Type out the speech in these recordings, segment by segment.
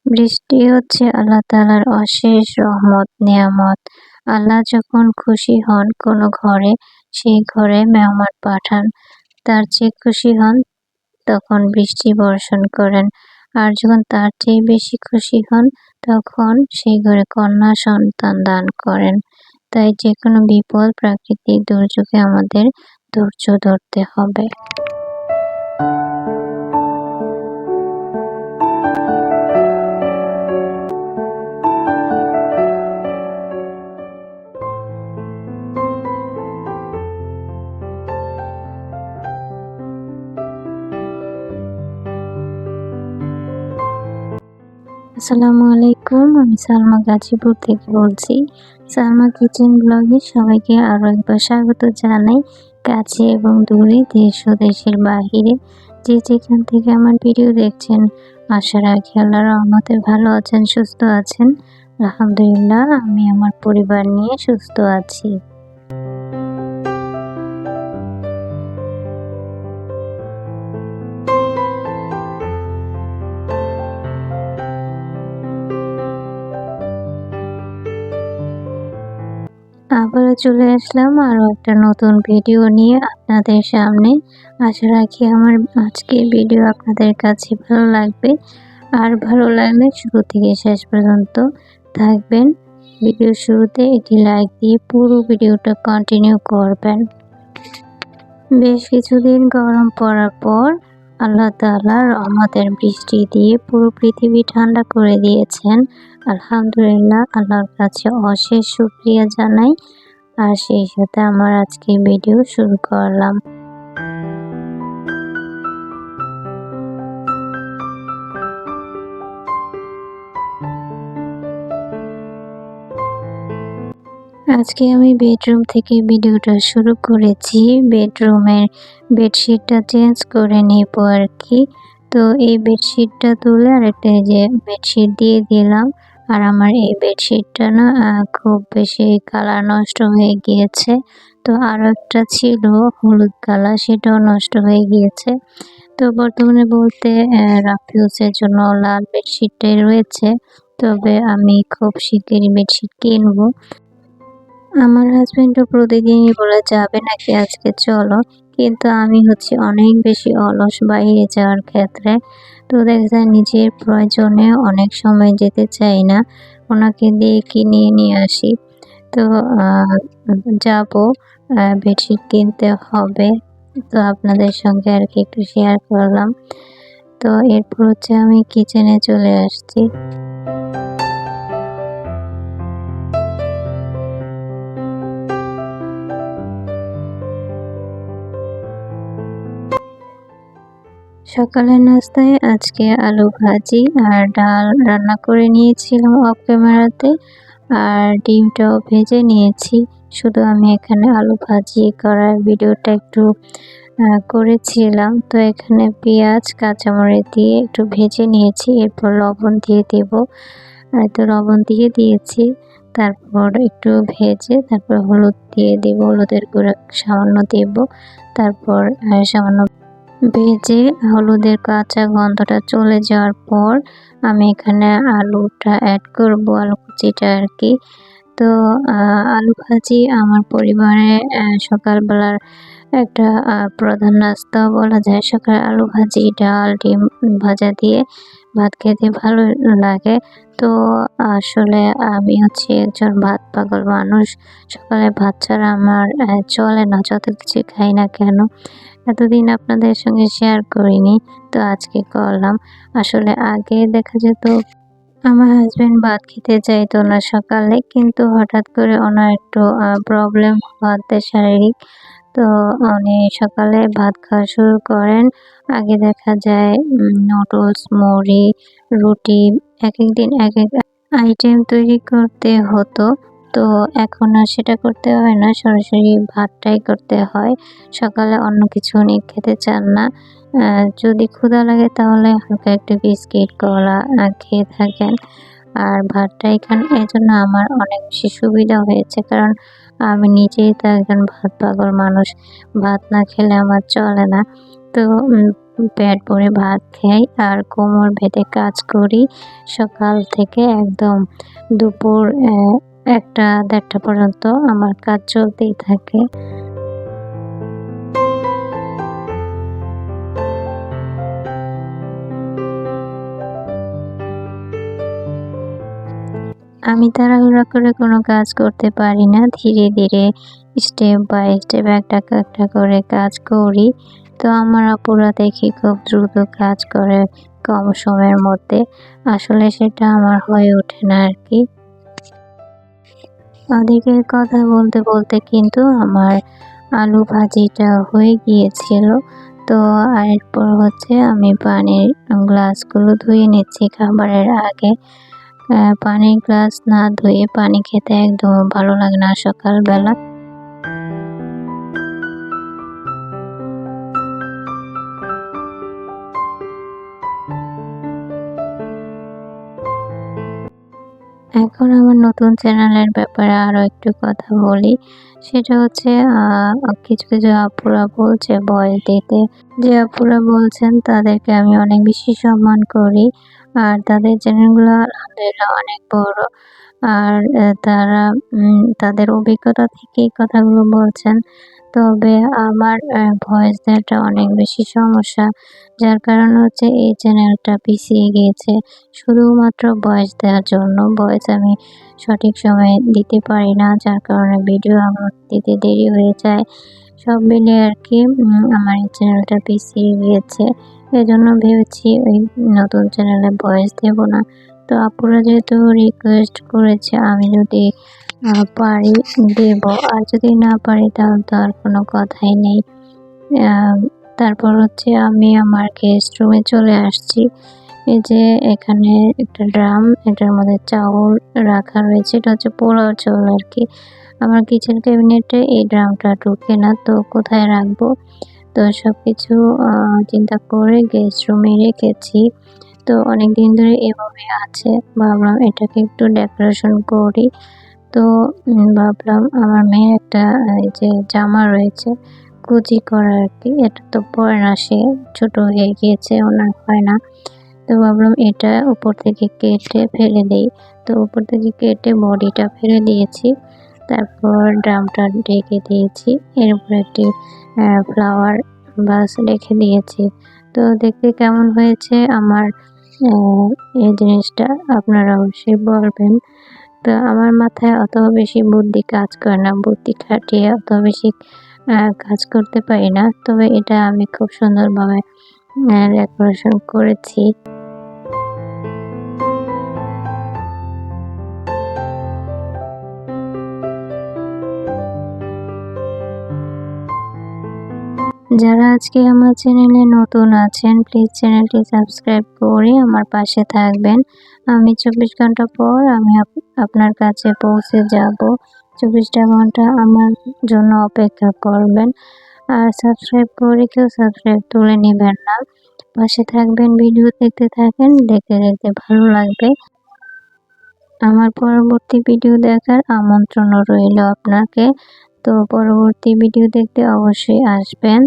বৃষ্টি হচ্ছে আল্লাহ তাআলার অশেষ রহমত নেয়ামত। আল্লাহ যখন খুশি হন কোনো ঘরে, সেই ঘরে মেহমান পাঠান। তার চেয়ে খুশি হন তখন বৃষ্টি বর্ষণ করেন। আর যখন তার চেয়ে বেশি খুশি হন তখন সেই ঘরে কন্যা সন্তান দান করেন। তাই যেকোনো বিপদ প্রাকৃতিক দুর্যোগে আমাদের ধৈর্য ধরতে হবে। আসসালামু আলাইকুম, আমি সালমা গাজীপুর থেকে বলছি। সালমা কিচেন ব্লগে সবাইকে আরও একবার স্বাগত জানাই। কাছে এবং দূরে, দেশ ও দেশের বাহিরে যে যেখান থেকে আমার ভিডিও দেখছেন, আশা রাখি আল্লাহর রহমতে ভালো আছেন, সুস্থ আছেন। আলহামদুলিল্লাহ, আমি আমার পরিবার নিয়ে সুস্থ আছি। আবারও চলে আসলাম আরও একটা নতুন ভিডিও নিয়ে আপনাদের সামনে। আশা রাখি আমার আজকের ভিডিও আপনাদের কাছে ভালো লাগবে। আর ভালো লাগলে শুরু থেকে শেষ পর্যন্ত থাকবেন। ভিডিওর শুরুতে একটি লাইক দিয়ে পুরো ভিডিওটা কন্টিনিউ করবেন। বেশ কিছুদিন গরম পড়ার পর আল্লাহ তাআলা রহমতের বৃষ্টি দিয়ে পুরো পৃথিবী ঠান্ডা করে দিয়েছেন। আলহামদুলিল্লাহ, আল্লাহর কাছে অশেষ শুকরিয়া জানাই। আর সেই সাথে আমার আজকের ভিডিও শুরু করলাম। আজকে আমি বেডরুম থেকে ভিডিওটা শুরু করেছি। বেডরুমের বেডশিটটা চেঞ্জ করে নেব আর কি। তো এই বেডশিটটা তুলে আরেকটা যে বেডশিট দিয়ে দিলাম। আর আমার এই বেডশিটটা না খুব বেশি কালার নষ্ট হয়ে গিয়েছে। তো আরও একটা ছিল হলুদ কালার, সেটাও নষ্ট হয়ে গিয়েছে। তো বর্তমানে বলতে রাফিউজের জন্য লাল বেডশিটটাই রয়েছে। তবে আমি খুব শিগগিরই বেডশিট কিনবো। আমার হাজবেন্ডও প্রতিদিনই বলে যাবে নাকি আজকে চলো, কিন্তু আমি হচ্ছে অনেক বেশি অলস বাইরে যাওয়ার ক্ষেত্রে। তো দেখা যায় নিজের প্রয়োজনে অনেক সময় যেতে চাই না, ওনাকে দিয়ে কিনিয়ে নিয়ে আসি। তো যাব, বেডশিট কিনতে হবে। তো আপনাদের সঙ্গে আর কি একটু শেয়ার করলাম। তো এরপর হচ্ছে আমি কিচেনে চলে আসছি। সকালের নাস্তায় আজকে আলু ভাজি আর ডাল রান্না করে নিয়েছিলাম অফ ক্যামেরাতে। আর ডিমটাও ভেজে নিয়েছি। শুধু আমি এখানে আলু ভাজি করার ভিডিওটা একটু করেছিলাম। তো এখানে পেঁয়াজ কাঁচামরিচ দিয়ে একটু ভেজে নিয়েছি, এরপর লবণ দিয়ে দেব। তো লবণ দিয়ে দিয়েছি, তারপর একটু ভেজে তারপর হলুদ দিয়ে দেব, হলুদের গুঁড়া সামান্য দেব। তারপর সামান্য ভেজে হলুদের কাঁচা গন্ধটা চলে যাওয়ার পর আমি এখানে আলুটা অ্যাড করব, আলু কুচিটা আর কি। তো আলু ভাজি আমার পরিবারে সকালবেলার একটা প্রধান নাস্তা বলা যায়। সকালে আলু ভাজি, ডাল, ডিম ভাজা দিয়ে ভাত খেতে ভালো লাগে। তো আসলে আমি হচ্ছে একজন ভাত পাগল মানুষ। সকালে ভাত ছাড়া আমার চলে না, যত কিছু খাই না কেন। এতদিন আপনাদের সঙ্গে শেয়ার করিনি, তো আজকে করলাম। আসলে আগে দেখা যেত আমার হাজবেন্ড ভাত খেতে চাইতো না সকালে, কিন্তু হঠাৎ করে ওনার একটু প্রবলেম হওয়াতে শারীরিক, তো উনি সকালে ভাত খাওয়া শুরু করেন। আগে দেখা যায় নুডলস, মুড়ি, রুটি একেক দিন একেক আইটেম তৈরি করতে হতো। তো এখন আর সেটা করতে হয় না, সরাসরি ভাতটাই করতে হয়। সকালে অন্য কিছু উনি খেতে চান না। যদি ক্ষুধা লাগে তাহলে হালকা একটু বিস্কিট, কলা খেয়ে থাকেন। আর ভাতটা এখানে এজন্য আমার অনেক বেশি সুবিধা হয়েছে, কারণ আমি নিজেই তো একজন ভাত পাগল মানুষ। ভাত না খেলে আমার চলে না। তো পেট ভরে ভাত খাই আর কোমর বেঁধে কাজ করি সকাল থেকে একদম দুপুর 1টা 1:30টা পর্যন্ত আমার কাজ চলতেই থাকে। আমি তাড়াহুড়া করে কোনো কাজ করতে পারি না। ধীরে, ধীরে স্টেপ বাই স্টেপ একটা করে কাজ করি। তো আমার আপুরা দেখি খুব দ্রুত কাজ করে কম সময়ের মধ্যে। আসলে সেটা আমার হয়ে ওঠে না আরকি। ওদিকে কথা বলতে, বলতে কিন্তু আমার আলু ভাজিটা হয়ে গিয়েছিল। তো এরপর হচ্ছে আমি পানির গ্লাসগুলো ধুয়ে নিচ্ছি খাবারের আগে। পানির গ্লাস না ধুয়ে পানি খেতে একদম ভালো লাগে না সকালবেলা। এখন আমার নতুন চ্যানেলের ব্যাপারে আরো একটু কথা বলি। সেটা হচ্ছে কিছু, কিছু আপুরা বলছে ভয়েস দিতে। যে আপুরা বলছেন তাদেরকে আমি অনেক বেশি সম্মান করি। আর তাদের চ্যানেলগুলো আলহামদুলিল্লাহ অনেক বড়। আর তারা তাদের অভিজ্ঞতা থেকে এই কথাগুলো বলছেন। তবে আমার ভয়েস দেওয়াটা অনেক বেশি সমস্যা। যার কারণে হচ্ছে এই চ্যানেলটা পিছিয়ে গিয়েছে। শুধুমাত্র ভয়েস দেওয়ার জন্য। ভয়েস আমি সঠিক সময়ে দিতে পারি না। যার কারণে ভিডিও আপলোড দিতে দেরি হয়ে যায়। সব মিলিয়ে আরকি আমার এই চ্যানেলটা পিছিয়ে গিয়েছে। এজন্য ভেবেছি ওই নতুন চ্যানেলে ভয়েস দেব না। তো আপুরা যেহেতু রিকোয়েস্ট করেছে আমি যদি পারি দেব। আর যদি না পারি তাহলে তো আর কোনো কথাই নেই। আ তারপর হচ্ছে আমি আমার গেস্ট রুমে চলে আসছি। এই যে এখানে একটা ড্রাম, এটার মধ্যে চাউল রাখা রয়েছে। এটা হচ্ছে পোলাও চাউল আরকি। আমার কিচেন ক্যাবিনেটে এই ড্রামটা ঢোকে না, তো কোথায় রাখবো? তো সবকিছু চিন্তা করে গেস্ট রুমে রেখেছি। তো অনেকদিন ধরে এভাবে আছে। ভাবলাম এটাকে একটু ডেকোরেশন করি। তো ভাবলাম আমার মেয়ের একটা এই যে জামা রয়েছে কুচি করা আরকি। এটা তো পরে না, সে ছোট হয়ে গিয়েছে, ওনার হয় না। তো ভাবলাম এটা উপর থেকে কেটে ফেলে দেই। তো উপর থেকে কেটে বডিটা ফেলে দিয়েছি। তারপর ড্রামটা ঢেকে দিয়েছি। এর উপরে একটি ফ্লাওয়ার ভাস রেখে দিয়েছি। তো দেখতে কেমন হয়েছে আমার অ্যা এই জিনিসটা আপনারা অবশ্যই বলবেন। তো আমার মাথায় অত বেশি বুদ্ধি কাজ করে না। বুদ্ধি খাটিয়ে অত বেশি কাজ করতে পারি না। তবে এটা আমি খুব সুন্দরভাবে ডেকোরেশন করেছি। যারা আজকে আমার চ্যানেলে নতুন আছেন প্লিজ চ্যানেলটি সাবস্ক্রাইব করে আমার পাশে থাকবেন। আমি ২৪ ঘন্টা পর আমি আপনার কাছে পৌঁছে যাব। ২৪টা ঘন্টা আমার জন্য অপেক্ষা করবেন। আর সাবস্ক্রাইব করে কেউ সাবস্ক্রাইব তুলে নিবেন না। পাশে থাকবেন, ভিডিও দেখতে থাকেন, দেখতে, দেখতে ভালো লাগবে। আমার পরবর্তী ভিডিও দেখার আমন্ত্রণও রইল আপনাকে। তো পরবর্তী ভিডিও দেখতে অবশ্যই আসবেন।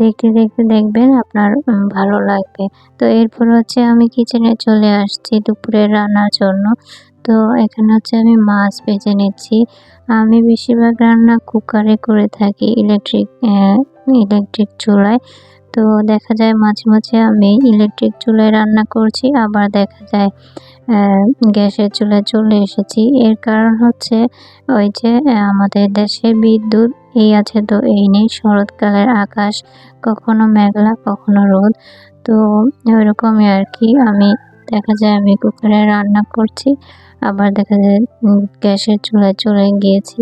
দেখতে, দেখতে দেখবেন আপনার ভালো লাগবে। তো এরপর হচ্ছে আমি কিচেনে চলে আসছি দুপুরে রান্নার জন্য। তো এখানে হচ্ছে আমি মাছ ভেজে নিচ্ছি। আমি বেশিরভাগ রান্না কুকারে করে থাকি ইলেকট্রিক চুলায়। তো দেখা যায় মাঝে, মাঝে আমি ইলেকট্রিক চুলায় রান্না করছি, আবার দেখা যায় গ্যাসের চুলায় চলে এসেছি। এর কারণ হচ্ছে ওই যে আমাদের দেশে বিদ্যুৎ এই আছে তো এই নেই। শরৎকালের আকাশ কখনো মেঘলা কখনো রোদ। তো ওইরকমই আরকি আমি দেখা যায় আমি কুকারে রান্না করছি। আবার দেখা যায় গ্যাসের চুলায় চলে গিয়েছি।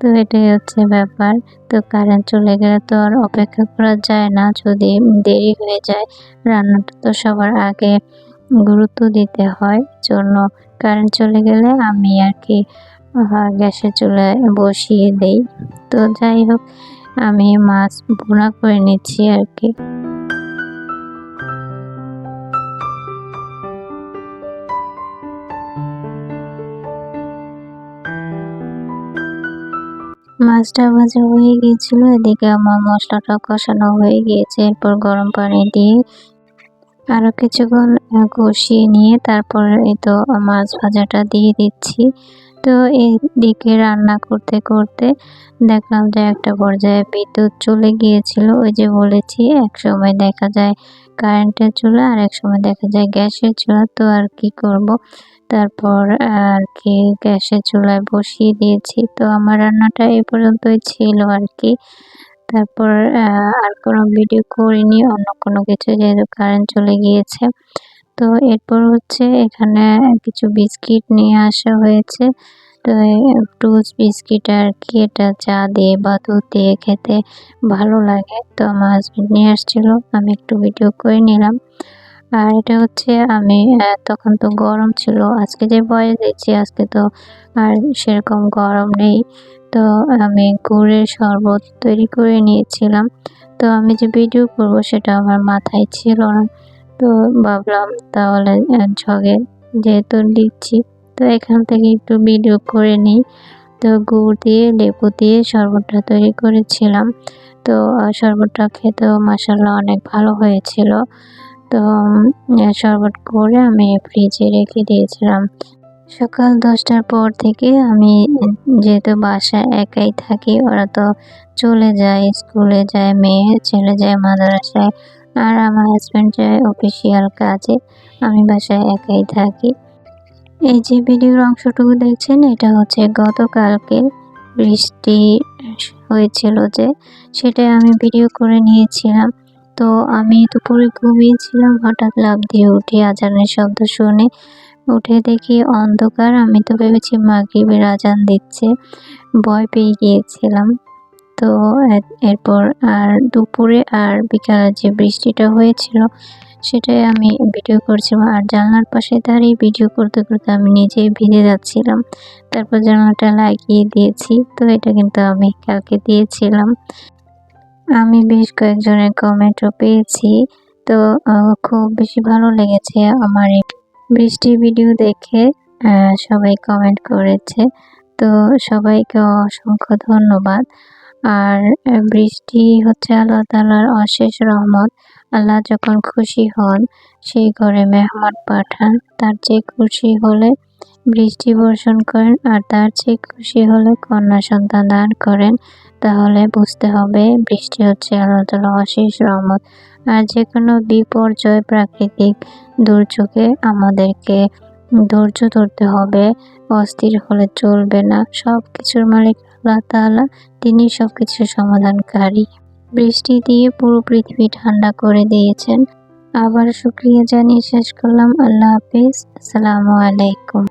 তো এটাই হচ্ছে ব্যাপার। তো কারেন্ট চলে গেলে তো আর অপেক্ষা করা যায় না। যদি দেরি হয়ে যায় রান্নাটা তো সবার আগে গুরুত্ব দিতে হয়। জন্য কারেন্ট চলে গেলে আমি আরকি গ্যাসের চুলায় বসিয়ে দেই। তো যাই হোক আমি মাছ ভুনা করে নিচ্ছি আরকি। মাছটা ভাজা হয়ে গিয়েছিল, এদিকে আমার মশলাটা কষানো হয়ে গিয়েছে। এরপর গরম পানি দিয়ে আরো কিছুক্ষণ কষিয়ে নিয়ে তারপর এই তো মাছ ভাজাটা দিয়ে দিচ্ছি। তো এইদিকে রান্না করতে করতে দেখলাম যে একটা পর্যায়ে বিদ্যুৎ চলে গিয়েছিল। ওই যে বলেছি একসময় দেখা যায় কারেন্টের চুলা আর একসময় দেখা যায় গ্যাসের চুলা, তো আর কি করব। তারপর আর কি গ্যাসের চুলায় বসিয়ে দিয়েছি। তো আমার রান্নাটা এই পর্যন্তই ছিল আর কি। তারপর আর কোনো ভিডিও করিনি অন্য কোনো কিছু, যেহেতু কারেন্ট চলে গিয়েছে। তো এরপর হচ্ছে এখানে কিছু বিস্কিট নিয়ে আসা হয়েছে। তো টুস বিস্কিট আর কি, এটা চা দিয়ে বা দুধ দিয়ে খেতে ভালো লাগে। তো আমার হাজবেন্ড নিয়ে আসছিল, আমি একটু ভিডিও করে নিলাম। আর এটা হচ্ছে আমি তখন তো গরম ছিল, আজকে যে ভয়েস দিচ্ছি আজকে তো আর সেরকম গরম নেই। তো আমি গুড়ের শরবত তৈরি করে নিয়েছিলাম। তো আমি যে ভিডিও করব সেটা আমার মাথায় ছিল না। তো ভাবলাম তাহলে ঝগে যেহেতু দিচ্ছি, তো এখান থেকে একটু ভিডিও করে নিই। তো গুড় দিয়ে লেবু দিয়ে শরবতটা তৈরি করেছিলাম। তো শরবতটা খেতেও মাশাআল্লাহ অনেক ভালো হয়েছিল। তো শরবত করে আমি ফ্রিজে রেখে দিয়েছিলাম। সকাল 10টার পর থেকে আমি যেহেতু বাসায় একাই থাকি, ওরা তো চলে যায়, স্কুলে যায়, মেয়ে ছেলে যায় মাদ্রাসায়, আর আমার হাজবেন্ড যায় অফিসিয়াল কাজে। আমি বাসায় একাই থাকি। এই যে ভিডিওর অংশটুকু দেখছেন এটা হচ্ছে গতকালকে বৃষ্টি হয়েছিল যে, সেটাই আমি ভিডিও করে নিয়েছিলাম। তো আমি দুপুরে ঘুমিয়েছিলাম, হঠাৎ লাফ দিয়ে উঠি আজানের শব্দ শুনে। উঠে দেখি অন্ধকার, আমি তো ভেবেছি মাগরিবের আজান দিচ্ছে, ভয় পেয়ে গিয়েছিলাম। তো এরপর আর দুপুরে আর বিকালে যে বৃষ্টিটা হয়েছিল সেটাই আমি ভিডিও করছিলাম, আর জানলার পাশে দাঁড়িয়ে ভিডিও করতে করতে আমি নিজেই ভিজে যাচ্ছিলাম। তারপর জানালাটা লাগিয়ে দিয়েছি। তো এটা কিন্তু আমি কালকে দিয়েছিলাম। আমি বেশ কয়েকজনের কমেন্টও পেয়েছি। তো খুব বেশি ভালো লেগেছে আমার এই বৃষ্টির ভিডিও দেখে। সবাই কমেন্ট করেছে। তো সবাইকে অসংখ্য ধন্যবাদ। আর বৃষ্টি হচ্ছে আল্লাহ তাআলার অশেষ রহমত। আল্লাহ যখন খুশি হন সেই ঘরে মেহমান পাঠান। তার চেয়ে খুশি হলে বৃষ্টি বর্ষণ করেন, আর তার চেয়ে খুশি হলে কন্যা সন্তান দান করেন। তাহলে বুঝতে হবে বৃষ্টি হচ্ছে আল্লাহ তাআলার অশেষ রহমত। আর যেকোনো বিপর্যয়, প্রাকৃতিক দুর্যোগে আমাদেরকে ধৈর্য ধরতে হবে, অস্থির হলে চলবে না। সবকিছুর মালিক আল্লাহ তাআলা, তিনি সবকিছুর সমাধানকারী। বৃষ্টি দিয়ে পুরো পৃথিবী ঠান্ডা করে দিয়েছেন। আবার শুকরিয়া জানিয়ে শেষ করলাম। আল্লাহ হাফেজ। আসসালামু আলাইকুম।